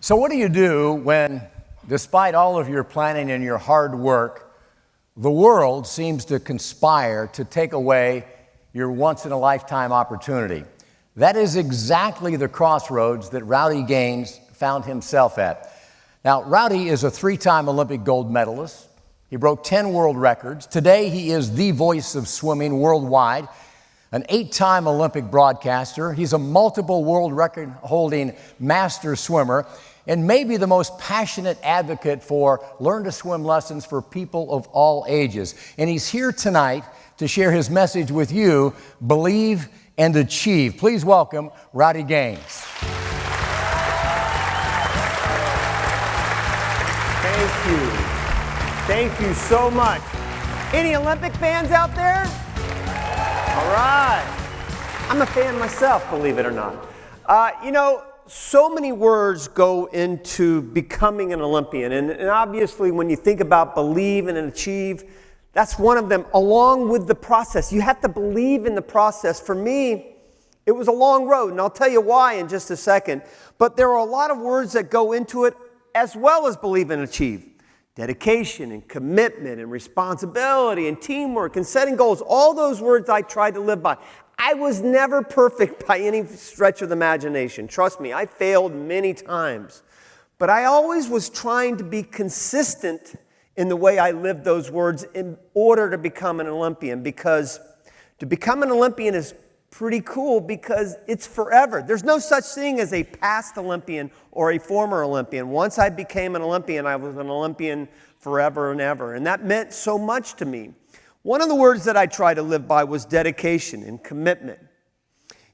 So what do you do when, despite all of your planning and your hard work, the world seems to conspire to take away your once-in-a-lifetime opportunity? That is exactly the crossroads that Rowdy Gaines found himself at. Now, Rowdy is a three-time Olympic gold medalist. He broke 10 world records. Today, he is the voice of swimming worldwide, an 8-time Olympic broadcaster. He's a multiple world record-holding master swimmer, and maybe the most passionate advocate for learn-to-swim lessons for people of all ages. And he's here tonight to share his message with you, Believe and Achieve. Please welcome Rowdy Gaines. Thank you. Thank you so much. Any Olympic fans out there? All right. I'm a fan myself, believe it or not. So many words go into becoming an Olympian. And obviously, when you think about believe and achieve, that's one of them, along with the process. You have to believe in the process. For me, it was a long road, and I'll tell you why in just a second. But there are a lot of words that go into it, as well as believe and achieve. Dedication and commitment and responsibility and teamwork and setting goals. All those words I tried to live by. I was never perfect by any stretch of the imagination. Trust me, I failed many times. But I always was trying to be consistent in the way I lived those words in order to become an Olympian. Because to become an Olympian is pretty cool because it's forever. There's no such thing as a past Olympian or a former Olympian. Once I became an Olympian, I was an Olympian forever and ever. And that meant so much to me. One of the words that I tried to live by was dedication and commitment.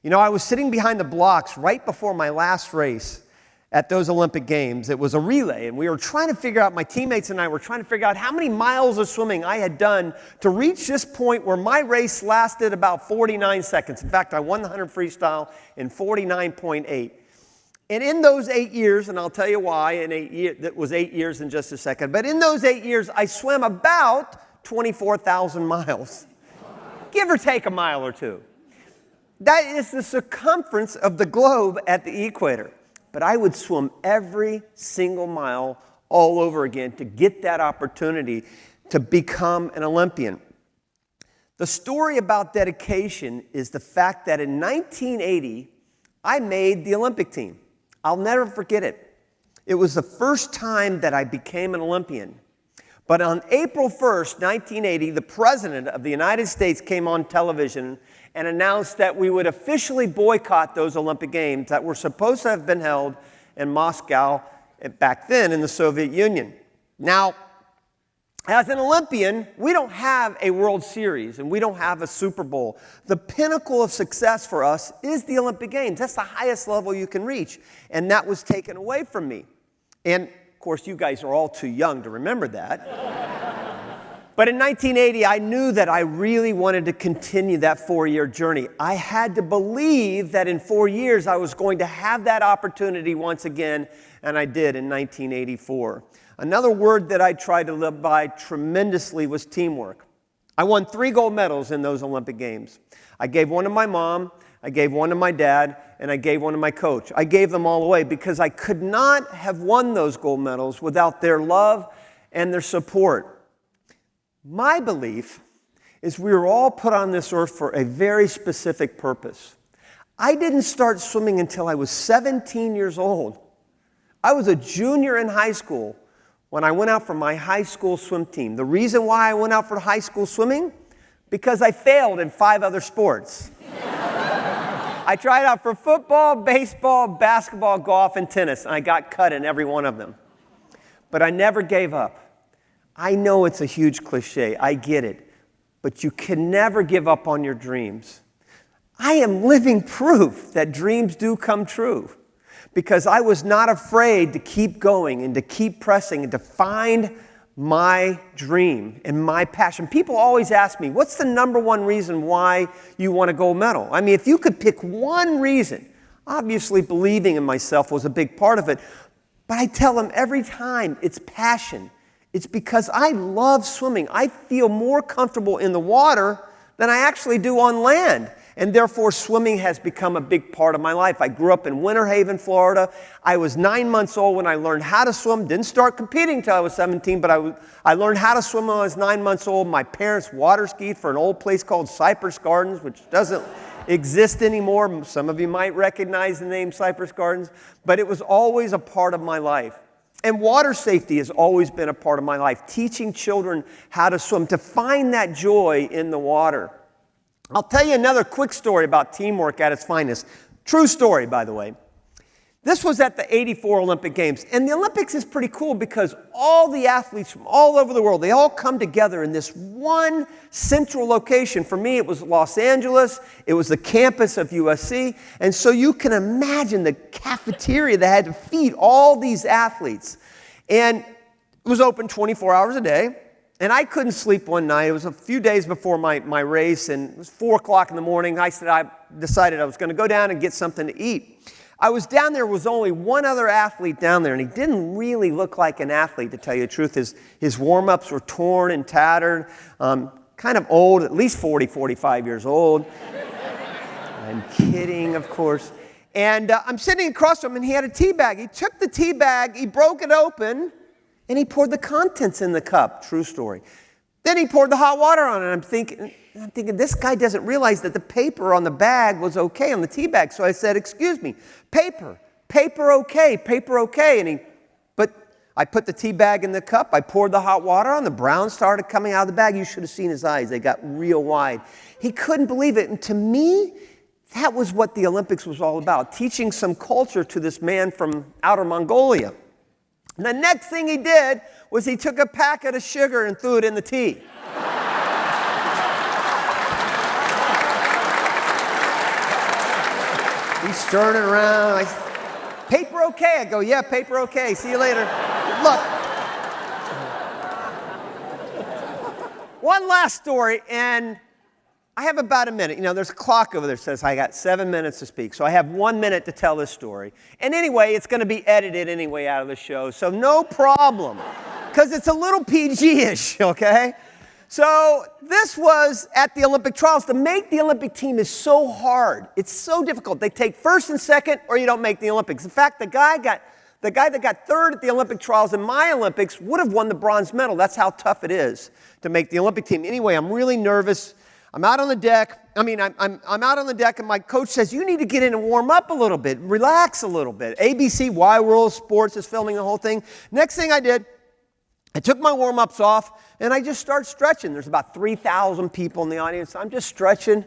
You know, I was sitting behind the blocks right before my last race at those Olympic Games. It was a relay, and we were trying to figure out, my teammates and I were trying to figure out how many miles of swimming I had done to reach this point where my race lasted about 49 seconds. In fact, I won the 100 freestyle in 49.8. And in those 8 years, and I'll tell you why, that was 8 years in just a second, but in those 8 years, I swam about 24,000 miles, give or take a mile or two. That is the circumference of the globe at the equator. But I would swim every single mile all over again to get that opportunity to become an Olympian. The story about dedication is the fact that in 1980, I made the Olympic team. I'll never forget it. It was the first time that I became an Olympian. But on April 1st, 1980, the President of the United States came on television and announced that we would officially boycott those Olympic Games that were supposed to have been held in Moscow back then in the Soviet Union. Now, as an Olympian, we don't have a World Series and we don't have a Super Bowl. The pinnacle of success for us is the Olympic Games. That's the highest level you can reach. And that was taken away from me. And of course, you guys are all too young to remember that. But in 1980, I knew that I really wanted to continue that 4-year journey. I had to believe that in 4 years, I was going to have that opportunity once again, and I did in 1984. Another word that I tried to live by tremendously was teamwork. I won 3 gold medals in those Olympic Games. I gave one to my mom, I gave one to my dad, and I gave one to my coach. I gave them all away because I could not have won those gold medals without their love and their support. My belief is we were all put on this earth for a very specific purpose. I didn't start swimming until I was 17 years old. I was a junior in high school when I went out for my high school swim team. The reason why I went out for high school swimming? Because I failed in 5 other sports. I tried out for football, baseball, basketball, golf, and tennis, and I got cut in every one of them. But I never gave up. I know it's a huge cliche, I get it, but you can never give up on your dreams. I am living proof that dreams do come true because I was not afraid to keep going and to keep pressing and to find my dream and my passion. People always ask me, what's the number one reason why you want a gold medal? I mean, if you could pick one reason, obviously believing in myself was a big part of it, but I tell them every time it's passion. It's because I love swimming. I feel more comfortable in the water than I actually do on land. and therefore swimming has become a big part of my life. I grew up in Winter Haven, Florida. I was 9 months old when I learned how to swim. Didn't start competing until I was 17, but I learned how to swim when I was 9 months old. My parents water skied for an old place called Cypress Gardens, which doesn't exist anymore. Some of you might recognize the name Cypress Gardens, but it was always a part of my life. And water safety has always been a part of my life, teaching children how to swim, to find that joy in the water. I'll tell you another quick story about teamwork at its finest. True story, by the way. This was at the '84 Olympic Games. And the Olympics is pretty cool because all the athletes from all over the world, they all come together in this one central location. For me, it was Los Angeles. It was the campus of USC. And so you can imagine the cafeteria that had to feed all these athletes. And it was open 24 hours a day. And I couldn't sleep one night. It was a few days before my race, and it was 4 o'clock in the morning. I decided I was going to go down and get something to eat. I was down there, was only one other athlete down there, and he didn't really look like an athlete, to tell you the truth. His warm-ups were torn and tattered, kind of old, at least 40, 45 years old. I'm kidding, of course. And I'm sitting across from him, and he had a tea bag. He took the tea bag, he broke it open, and he poured the contents in the cup. True story. Then he poured the hot water on it. I'm thinking, this guy doesn't realize that the paper on the bag was okay, on the tea bag. So I said, excuse me, paper okay. But I put the tea bag in the cup. I poured the hot water on. The brown started coming out of the bag. You should have seen his eyes. They got real wide. He couldn't believe it. And to me, that was what the Olympics was all about, teaching some culture to this man from outer Mongolia. And the next thing he did was he took a packet of sugar and threw it in the tea. He's stirring it around. Paper okay? I go, yeah, paper okay. See you later. Good luck. One last story, and I have about a minute. You know, there's a clock over there that says I got 7 minutes to speak, so I have 1 minute to tell this story. And anyway, it's going to be edited anyway out of the show, so no problem, because it's a little PG-ish, okay? So this was at the Olympic trials. To make the Olympic team is so hard. It's so difficult. They take first and second, or you don't make the Olympics. In fact, the guy that got third at the Olympic trials in my Olympics would have won the bronze medal. That's how tough it is to make the Olympic team. Anyway, I'm really nervous. I'm out on the deck. I'm out on the deck, and my coach says, you need to get in and warm up a little bit, relax a little bit. ABC, Y World Sports is filming the whole thing. Next thing I did, I took my warm-ups off, and I just start stretching. There's about 3,000 people in the audience. I'm just stretching,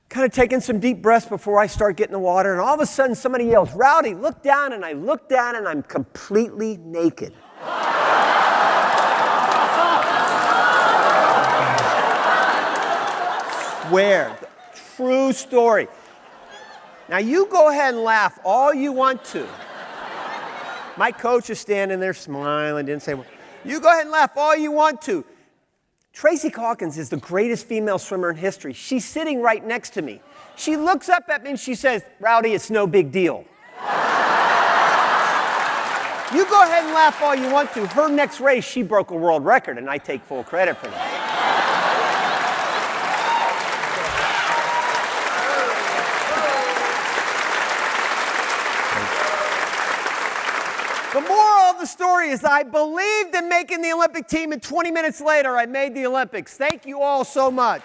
kind of taking some deep breaths before I start getting in the water, and all of a sudden somebody yells, Rowdy, look down, and I look down, and I'm completely naked. Swear, true story. Now you go ahead and laugh all you want to. My coach is standing there smiling, didn't say well. You go ahead and laugh all you want to. Tracy Calkins is the greatest female swimmer in history. She's sitting right next to me. She looks up at me and she says, Rowdy, it's no big deal. You go ahead and laugh all you want to. Her next race, she broke a world record, and I take full credit for that. The moral of the story is I believed in making the Olympic team, and 20 minutes later, I made the Olympics. Thank you all so much.